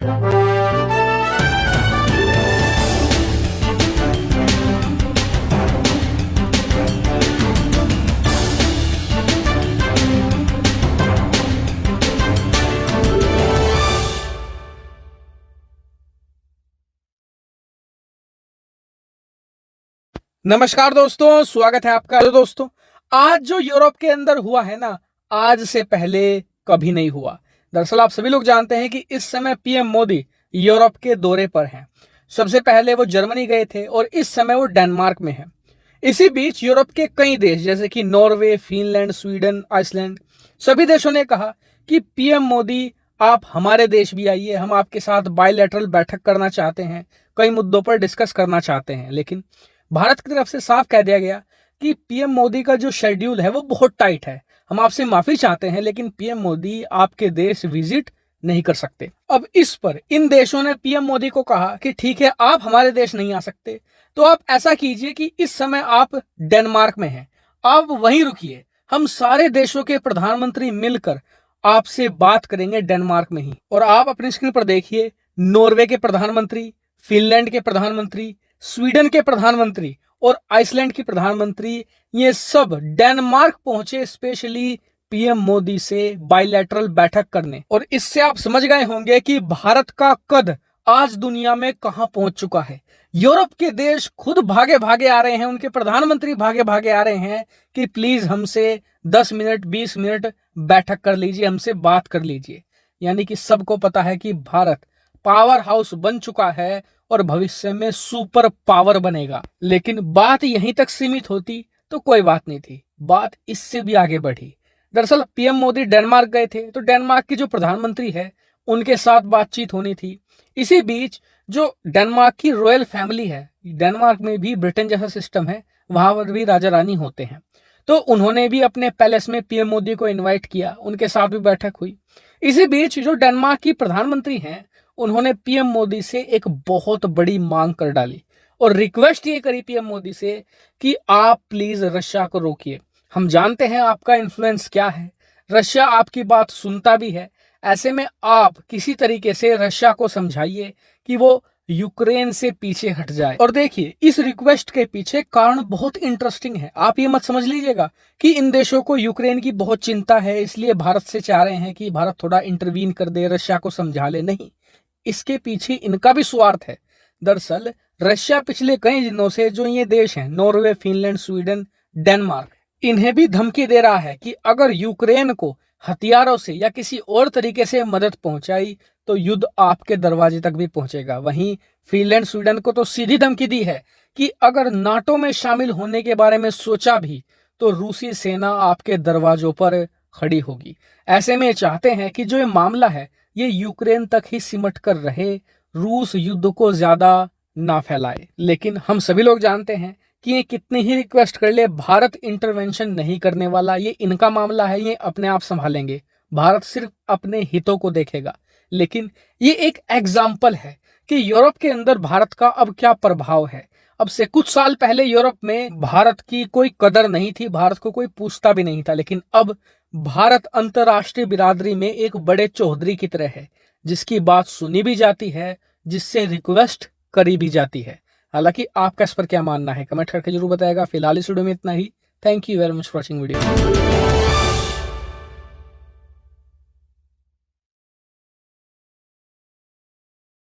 नमस्कार दोस्तों, स्वागत है आपका। तो दोस्तों, आज जो यूरोप के अंदर हुआ है ना, आज से पहले कभी नहीं हुआ। दरअसल आप सभी लोग जानते हैं कि इस समय पीएम मोदी यूरोप के दौरे पर हैं। सबसे पहले वो जर्मनी गए थे और इस समय वो डेनमार्क में हैं। इसी बीच यूरोप के कई देश जैसे कि नॉर्वे, फिनलैंड, स्वीडन, आइसलैंड, सभी देशों ने कहा कि पीएम मोदी आप हमारे देश भी आइए, हम आपके साथ बायलैटरल बैठक करना चाहते हैं, कई मुद्दों पर डिस्कस करना चाहते हैं। लेकिन भारत की तरफ से साफ कह दिया गया कि पीएम मोदी का जो शेड्यूल है वो बहुत टाइट है। हम आपसे माफी चाहते हैं, लेकिन पीएम मोदी आपके देश विजिट नहीं कर सकते। अब इस पर इन देशों ने पीएम मोदी को कहा कि ठीक है, आप हमारे देश नहीं आ सकते, तो आप ऐसा कीजिए कि इस समय आप डेनमार्क में हैं, आप वहीं रुकिए, हम सारे देशों के प्रधानमंत्री मिलकर आपसे बात करेंगे डेनमार्क में ही। और आप अपनी स्क्रीन पर देखिए, नॉर्वे के प्रधानमंत्री, फिनलैंड के प्रधानमंत्री, स्वीडन के प्रधानमंत्री और आइसलैंड की प्रधानमंत्री, ये सब डेनमार्क पहुंचे स्पेशली पीएम मोदी से बायलैटरल बैठक करने। और इससे आप समझ गए होंगे कि भारत का कद आज दुनिया में कहां पहुंच चुका है। यूरोप के देश खुद भागे भागे आ रहे हैं, उनके प्रधानमंत्री भागे भागे आ रहे हैं कि प्लीज हमसे 10 मिनट 20 मिनट बैठक कर लीजिए, हमसे बात कर लीजिए। यानी कि सबको पता है कि भारत पावर हाउस बन चुका है और भविष्य में सुपर पावर बनेगा। लेकिन बात यहीं तक सीमित होती तो कोई बात नहीं थी, बात इससे भी आगे बढ़ी। दरअसल पीएम मोदी डेनमार्क गए थे, तो डेनमार्क की जो प्रधानमंत्री है उनके साथ बातचीत होनी थी। इसी बीच जो डेनमार्क की रॉयल फैमिली है, डेनमार्क में भी ब्रिटेन जैसा सिस्टम है, वहां पर भी राजा रानी होते हैं, तो उन्होंने भी अपने पैलेस में पीएम मोदी को इन्वाइट किया, उनके साथ भी बैठक हुई। इसी बीच जो डेनमार्क की प्रधानमंत्री हैं, उन्होंने पीएम मोदी से एक बहुत बड़ी मांग कर डाली और रिक्वेस्ट ये करी पीएम मोदी से कि आप प्लीज रशिया को रोकिए। हम जानते हैं आपका इन्फ्लुएंस क्या है, रशिया आपकी बात सुनता भी है। ऐसे में आप किसी तरीके से रशिया को समझाइए कि वो यूक्रेन से पीछे हट जाए। और देखिए, इस रिक्वेस्ट के पीछे कारण बहुत इंटरेस्टिंग है। आप ये मत समझ लीजिएगा कि इन देशों को यूक्रेन की बहुत चिंता है, इसलिए भारत से चाह रहे हैं कि भारत थोड़ा इंटरवीन कर दे, रशिया को समझा ले। नहीं, इसके पीछे इनका भी स्वार्थ है। दरअसल रशिया पिछले कई दिनों से जो ये देश हैं, नॉर्वे, फिनलैंड, स्वीडन, डेनमार्क, इन्हें भी धमकी दे रहा है कि अगर यूक्रेन को हथियारों से या किसी और तरीके से मदद पहुंचाई तो युद्ध आपके दरवाजे तक भी पहुंचेगा। वहीं फिनलैंड, स्वीडन को तो सीधी धमकी दी है कि अगर नाटो में शामिल होने के बारे में सोचा भी तो रूसी सेना आपके दरवाजों पर खड़ी होगी। ऐसे में चाहते हैं कि जो ये मामला है ये यूक्रेन तक ही सिमट कर रहे, रूस युद्ध को ज्यादा ना फैलाए। लेकिन हम सभी लोग जानते हैं कि ये कितनी ही रिक्वेस्ट कर ले, भारत इंटरवेंशन नहीं करने वाला। ये इनका मामला है, ये अपने आप संभालेंगे, भारत सिर्फ अपने हितों को देखेगा। लेकिन ये एक एग्जाम्पल है कि यूरोप के अंदर भारत का अब क्या प्रभाव है। अब से कुछ साल पहले यूरोप में भारत की कोई कदर नहीं थी, भारत को कोई पूछता भी नहीं था। लेकिन अब भारत अंतर्राष्ट्रीय बिरादरी में एक बड़े चौधरी की तरह है, जिसकी बात सुनी भी जाती है, जिससे रिक्वेस्ट करी भी जाती है। हालांकि आपका इस पर क्या मानना है, कमेंट करके जरूर बताएगा। फिलहाल इस वीडियो में इतना ही। Thank you very much for watching video.